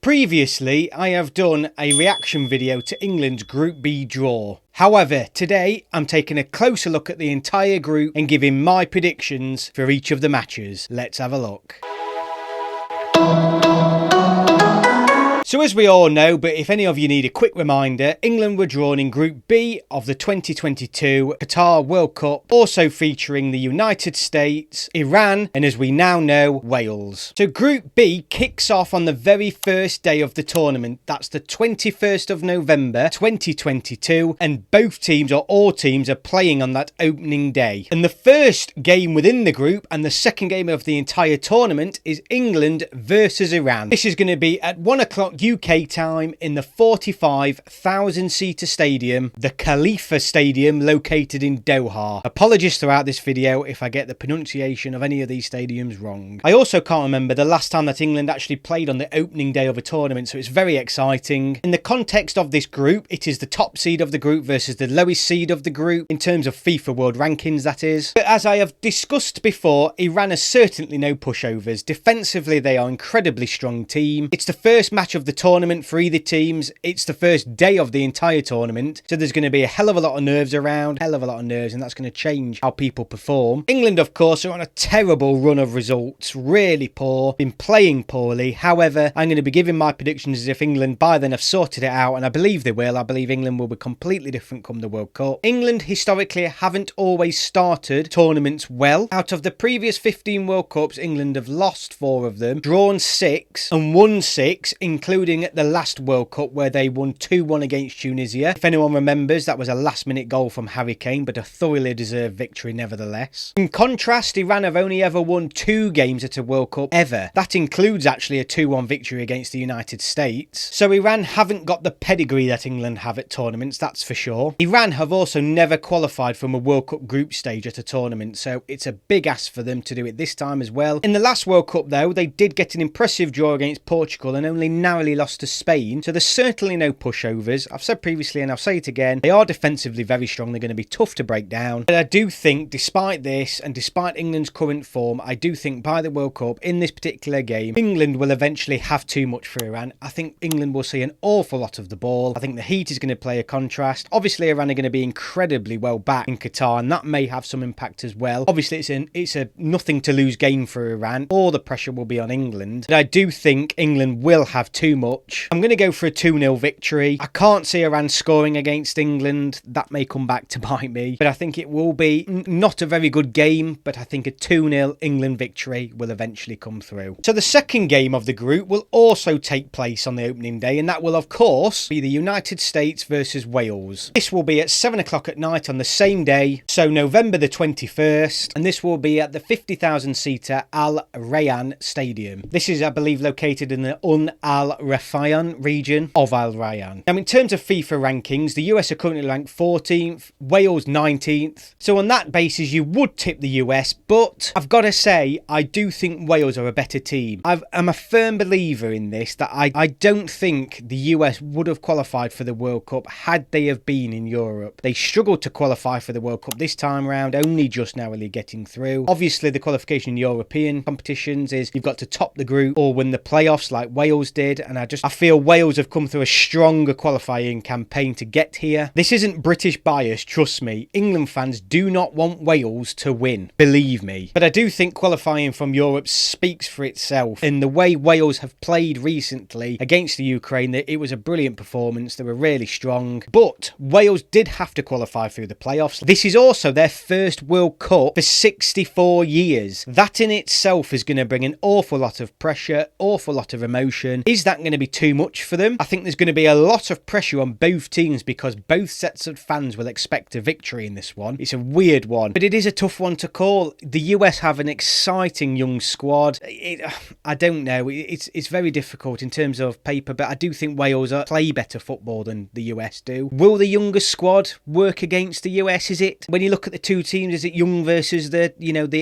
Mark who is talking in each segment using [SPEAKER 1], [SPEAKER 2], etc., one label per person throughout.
[SPEAKER 1] Previously, I have done a reaction video to England's Group B draw. However, today I'm taking a closer look at the entire group and giving my predictions for each of the matches. Let's have a look. So as we all know, but if any of you need a quick reminder, England were drawn in Group B of the 2022 Qatar World Cup, also featuring the United States, Iran, and as we now know, Wales. So Group B kicks off on the very first day of the tournament. That's the 21st of November 2022, and both teams, or all teams, are playing on that opening day. And the first game within the group and the second game of the entire tournament is England versus Iran. This is going to be at 1 o'clock UK time in the 45,000 seater stadium, the Khalifa Stadium, located in Doha. Apologies throughout this video if I get the pronunciation of any of these stadiums wrong. I also can't remember the last time that England actually played on the opening day of a tournament, so it's very exciting. In the context of this group, it is the top seed of the group versus the lowest seed of the group, in terms of FIFA World Rankings, that is. But as I have discussed before, Iran are certainly no pushovers. Defensively, they are an incredibly strong team. It's the first match of the tournament for either teams. It's the first day of the entire tournament, so there's going to be a hell of a lot of nerves around, and that's going to change how people perform. England, of course, are on a terrible run of results, really poor, been playing poorly. However, I'm going to be giving my predictions as if England by then have sorted it out, and I believe they will. I believe England will be completely different come the World Cup. England historically haven't always started tournaments well. Out of the previous 15 World Cups, England have lost 4 of them, drawn 6 and won 6, including at the last World Cup where they won 2-1 against Tunisia. If anyone remembers, that was a last-minute goal from Harry Kane, but a thoroughly deserved victory nevertheless. In contrast, Iran have only ever won 2 games at a World Cup ever. That includes actually a 2-1 victory against the United States. So Iran haven't got the pedigree that England have at tournaments, that's for sure. Iran have also never qualified from a World Cup group stage at a tournament, so it's a big ask for them to do it this time as well. In the last World Cup though, they did get an impressive draw against Portugal and only narrowly lost to Spain, so there's certainly no pushovers. I've said previously and I'll say it again, they are defensively very strong. They're going to be tough to break down, but I do think despite this and despite England's current form, I do think by the World Cup in this particular game, England will eventually have too much for Iran. I think England will see an awful lot of the ball. I think the heat is going to play a contrast. Obviously Iran are going to be incredibly well back in Qatar, and that may have some impact as well. Obviously it's a nothing to lose game for Iran. All the pressure will be on England, but I do think England will have too much. I'm going to go for a 2-0 victory. I can't see Iran scoring against England. That may come back to bite me, but I think it will be not a very good game, but I think a 2-0 England victory will eventually come through. So the second game of the group will also take place on the opening day, and that will of course be the United States versus Wales. This will be at 7 o'clock at night on the same day, so November the 21st, and this will be at the 50,000 seater Al Rayyan Stadium. This is, I believe, located in the Al Rayyan region of Al Rayyan. Now, in terms of FIFA rankings, the US are currently ranked 14th, Wales 19th. So on that basis, you would tip the US, but I've got to say, I do think Wales are a better team. I'm a firm believer in this, that I don't think the US would have qualified for the World Cup had they have been in Europe. They struggled to qualify for the World Cup this time round, only just narrowly getting through. Obviously, the qualification in European competitions is you've got to top the group or win the playoffs like Wales did, and I feel Wales have come through a stronger qualifying campaign to get here. This isn't British bias, trust me. England fans do not want Wales to win, believe me. But I do think qualifying from Europe speaks for itself. In the way Wales have played recently against the Ukraine, it was a brilliant performance. They were really strong. But Wales did have to qualify through the playoffs. This is also their first World Cup for 64 years. That in itself is going to bring an awful lot of pressure, awful lot of emotion. Is that going to be too much for them? I think there's going to be a lot of pressure on both teams because both sets of fans will expect a victory in this one. It's a weird one, but it is a tough one to call. The US have an exciting young squad. I don't know. It's very difficult in terms of paper, but I do think Wales play better football than the US do. Will the younger squad work against the US? Is it, when you look at the two teams, is it young versus the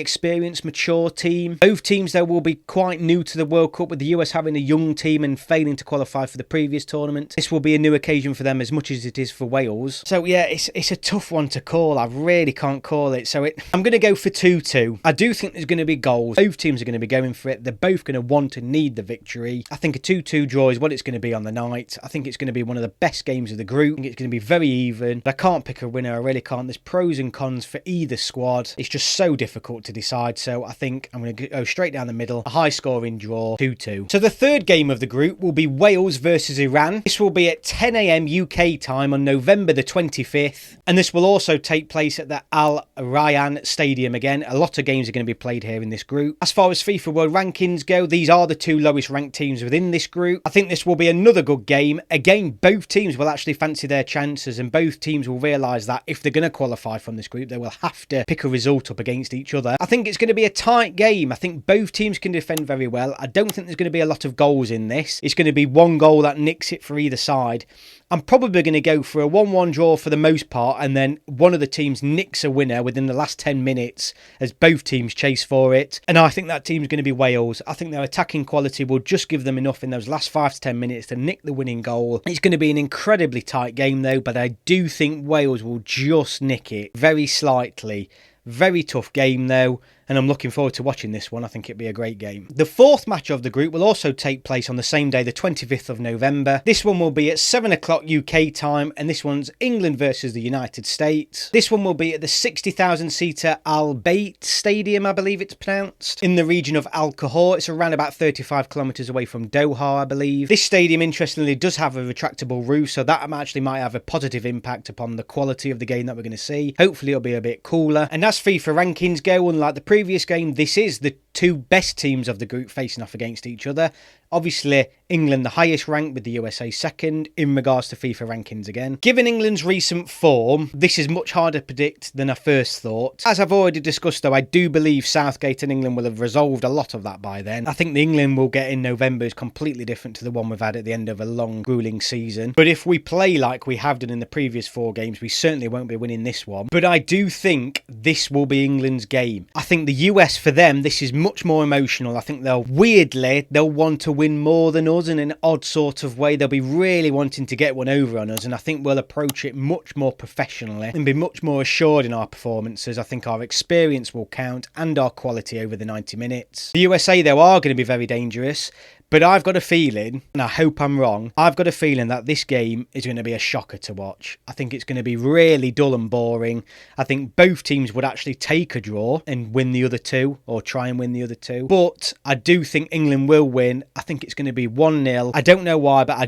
[SPEAKER 1] experienced, mature team? Both teams, though, will be quite new to the World Cup, with the US having a young team and failing to qualify for the previous tournament. This will be a new occasion for them as much as it is for Wales. So yeah, it's a tough one to call. I really can't call it. So I'm going to go for 2-2. I do think there's going to be goals. Both teams are going to be going for it. They're both going to want and need the victory. I think a 2-2 draw is what it's going to be on the night. I think it's going to be one of the best games of the group. I think it's going to be very even. But I can't pick a winner. I really can't. There's pros and cons for either squad. It's just so difficult to decide. So I think I'm going to go straight down the middle. A high scoring draw, 2-2. So the third game of the group will be Wales versus Iran. This will be at 10 a.m. UK time on November the 25th. And this will also take place at the Al Rayyan Stadium again. A lot of games are going to be played here in this group. As far as FIFA World Rankings go, these are the two lowest ranked teams within this group. I think this will be another good game. Again, both teams will actually fancy their chances, and both teams will realise that if they're going to qualify from this group, they will have to pick a result up against each other. I think it's going to be a tight game. I think both teams can defend very well. I don't think there's going to be a lot of goals in this. It's going to be one goal that nicks it for either side. I'm probably going to go for a 1-1 draw for the most part, and then one of the teams nicks a winner within the last 10 minutes as both teams chase for it. And I think that team's going to be Wales. I think their attacking quality will just give them enough in those last 5 to 10 minutes to nick the winning goal. It's going to be an incredibly tight game though, but I do think Wales will just nick it very slightly. Very tough game though, and I'm looking forward to watching this one. I think it'll be a great game. The fourth match of the group will also take place on the same day, the 25th of November. This one will be at 7 o'clock UK time, and this one's England versus the United States. This one will be at the 60,000-seater Al Bayt Stadium, I believe it's pronounced, in the region of Al Kahor. It's around about 35 kilometres away from Doha, I believe. This stadium, interestingly, does have a retractable roof, so that actually might have a positive impact upon the quality of the game that we're going to see. Hopefully it'll be a bit cooler. And as FIFA rankings go, unlike the previous game, this is the two best teams of the group facing off against each other. Obviously, England the highest ranked with the USA second in regards to FIFA rankings again. Given England's recent form, this is much harder to predict than I first thought. As I've already discussed though, I do believe Southgate and England will have resolved a lot of that by then. I think the England we'll get in November is completely different to the one we've had at the end of a long, gruelling season. But if we play like we have done in the previous 4 games, we certainly won't be winning this one. But I do think this will be England's game. I think the US, for them, this is much more emotional. I think they'll want to win more than us in an odd sort of way. They'll be really wanting to get one over on us, and I think we'll approach it much more professionally and be much more assured in our performances. I think our experience will count and our quality over the 90 minutes. The USA, though, are going to be very dangerous. But I've got a feeling, and I hope I'm wrong, I've got a feeling that this game is going to be a shocker to watch. I think it's going to be really dull and boring. I think both teams would actually take a draw and win the other 2, or try and win the other 2. But I do think England will win. I think it's going to be 1-0. I don't know why, but I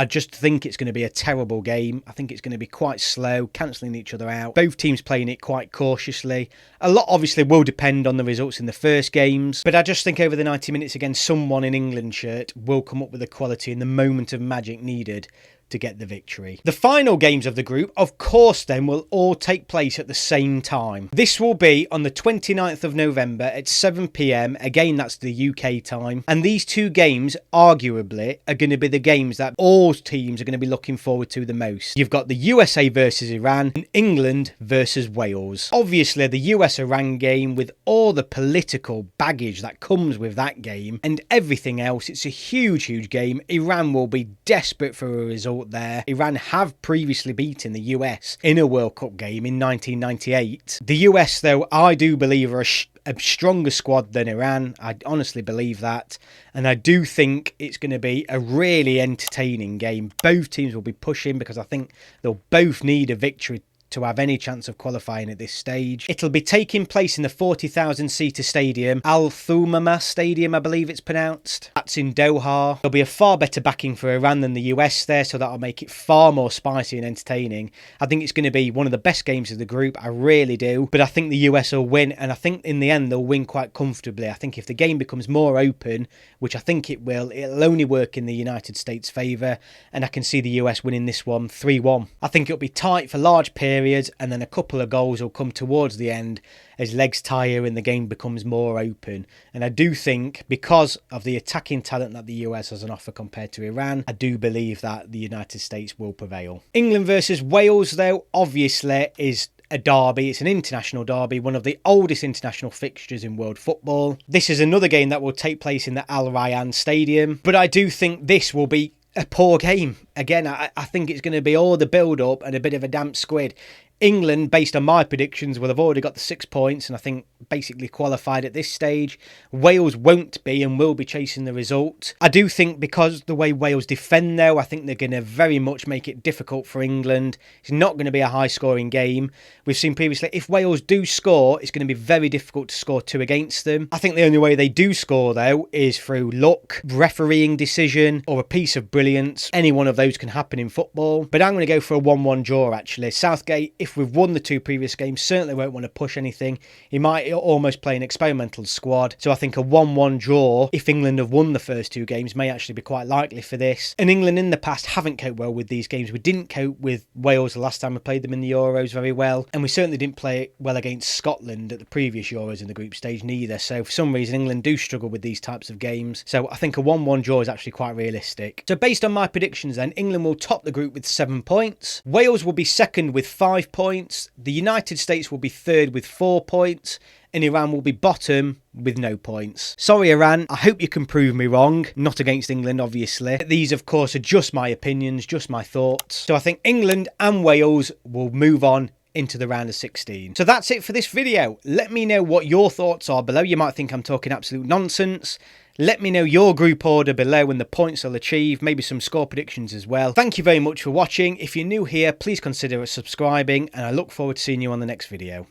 [SPEAKER 1] just think it's going to be a terrible game. I think it's going to be quite slow, cancelling each other out. Both teams playing it quite cautiously. A lot obviously will depend on the results in the first games, but I just think over the 90 minutes again, someone in England shirt will come up with the quality and the moment of magic needed to get the victory. The final games of the group, of course, then will all take place at the same time. This will be on the 29th of November at 7 p.m. Again, that's the UK time. And these 2 games, arguably, are going to be the games that all teams are going to be looking forward to the most. You've got the USA versus Iran and England versus Wales. Obviously, the US-Iran game, with all the political baggage that comes with that game and everything else, it's a huge, huge game. Iran will be desperate for a result there. Iran have previously beaten the US in a World Cup game in 1998. The US, though, I do believe are a stronger squad than Iran. I honestly believe that. And I do think it's going to be a really entertaining game. Both teams will be pushing because I think they'll both need a victory to have any chance of qualifying at this stage. It'll be taking place in the 40,000-seater stadium, Al Thumama Stadium, I believe it's pronounced. That's in Doha. There'll be a far better backing for Iran than the US there, so that'll make it far more spicy and entertaining. I think it's going to be one of the best games of the group, I really do. But I think the US will win, and I think in the end they'll win quite comfortably. I think if the game becomes more open, which I think it will, it'll only work in the United States' favour, and I can see the US winning this one 3-1. I think it'll be tight for large periods, and then a couple of goals will come towards the end as legs tire and the game becomes more open. And I do think, because of the attacking talent that the US has on offer compared to Iran, I do believe that the United States will prevail. England versus Wales, though, obviously is a derby. It's an international derby, one of the oldest international fixtures in world football. This is another game that will take place in the Al Rayyan Stadium, but I do think this will be a poor game. Again, I think it's going to be all the build-up and a bit of a damp squid. England, based on my predictions, will have already got the 6 points and I think basically qualified at this stage. Wales won't be and will be chasing the result. I do think because the way Wales defend though, I think they're going to very much make it difficult for England. It's not going to be a high scoring game. We've seen previously, if Wales do score, it's going to be very difficult to score 2 against them. I think the only way they do score though is through luck, refereeing decision or a piece of brilliance. Any one of those can happen in football. But I'm going to go for a 1-1 draw actually. Southgate, if we've won the 2 previous games, certainly won't want to push anything. He might almost play an experimental squad. So I think a 1-1 draw, if England have won the first 2 games, may actually be quite likely for this. And England in the past haven't coped well with these games. We didn't cope with Wales the last time we played them in the Euros very well. And we certainly didn't play well against Scotland at the previous Euros in the group stage neither. So for some reason, England do struggle with these types of games. So I think a 1-1 draw is actually quite realistic. So based on my predictions then, England will top the group with 7 points. Wales will be second with 5 points. The United States will be third with 4 points. And Iran will be bottom with no points. Sorry, Iran, I hope you can prove me wrong. Not against England, obviously. These, of course, are just my opinions, just my thoughts. So I think England and Wales will move on into the round of 16. So that's it for this video. Let me know what your thoughts are below. You might think I'm talking absolute nonsense. Let me know your group order below and the points they'll achieve, maybe some score predictions as well. Thank you very much for watching. If you're new here, please consider subscribing and I look forward to seeing you on the next video.